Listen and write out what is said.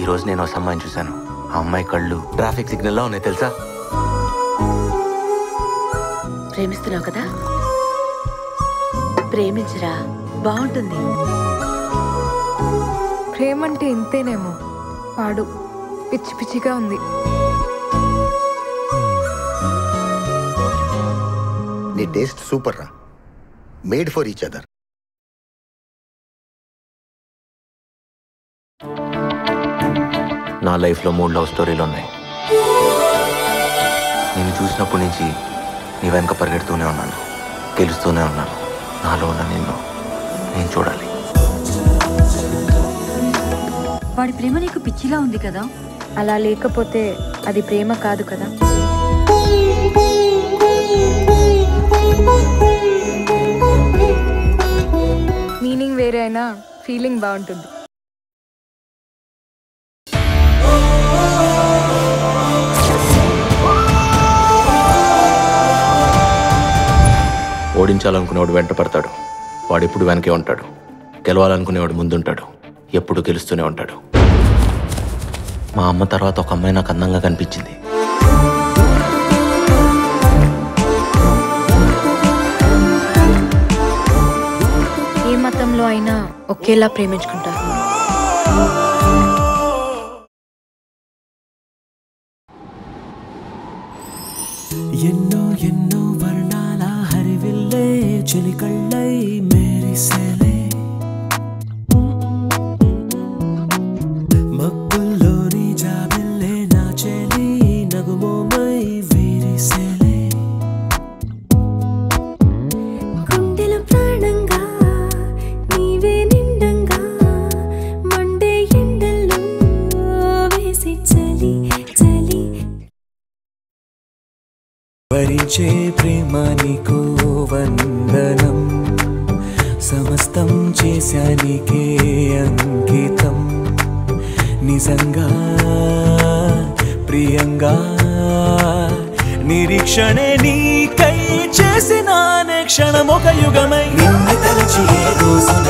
ఈరోజు నేను ఒక అమ్మాయిని చూశాను. ఆ అమ్మాయి కళ్ళు ట్రాఫిక్ సిగ్నల్లా ఉన్నాయి తెలుసా? ప్రేమిస్తున్నావు కదా, ప్రేమించరా, బాగుంటుంది. ప్రేమంటే ఇంతేనేమో. పాడు పిచ్చి పిచ్చిగా ఉంది. నీ టేస్ట్ సూపర్ రా, మేడ్ ఫర్ ఈచ్ అదర్. నా లైఫ్లో 3 లవ్ స్టోరీలు ఉన్నాయి. నేను చూసినప్పటి నుంచి నీ వెనక పరిగెడుతూనే ఉన్నాను, గెలుస్తూనే ఉన్నాను. నాలో ఉన్న నిన్ను నేను చూడాలి. వాడి ప్రేమ నీకు పిచ్చిలా ఉంది కదా? అలా లేకపోతే అది ప్రేమ కాదు కదా. మీనింగ్ వేరే అయినా ఫీలింగ్ బాగుంటుంది. ఓడించాలనుకునేవాడు వెంట పడతాడు, వాడు ఎప్పుడు వెనకే ఉంటాడు. గెలవాలనుకునేవాడు ముందుంటాడు, ఎప్పుడు గెలుస్తూనే ఉంటాడు. మా అమ్మ తర్వాత ఒక అమ్మాయి నాకు అందంగా కనిపించింది. ఏ మతంలో అయినా ఒకేలా ప్రేమించుకుంటారు. ఎన్నో ఎన్నో వర్ణాల హరివిల్లే చెలికళ్ళై మేరిసేలే, మబ్బుల్లోని జాబిల్లే నా చెలి నగుమోమై వీరిసేలే, గుండెల ప్రాణంగా నీవే నిండంగా మండే ఎండల్లో వేసి చలి చలి భరించే ప్రేమ నీకు వందనం, సమస్తం చేశానికే అంకితం, నిజంగా ప్రియంగా నిరీక్షణే నీకై చేసిన క్షణం ఒక యుగమై నిన్ను తలచి ఏ రోజున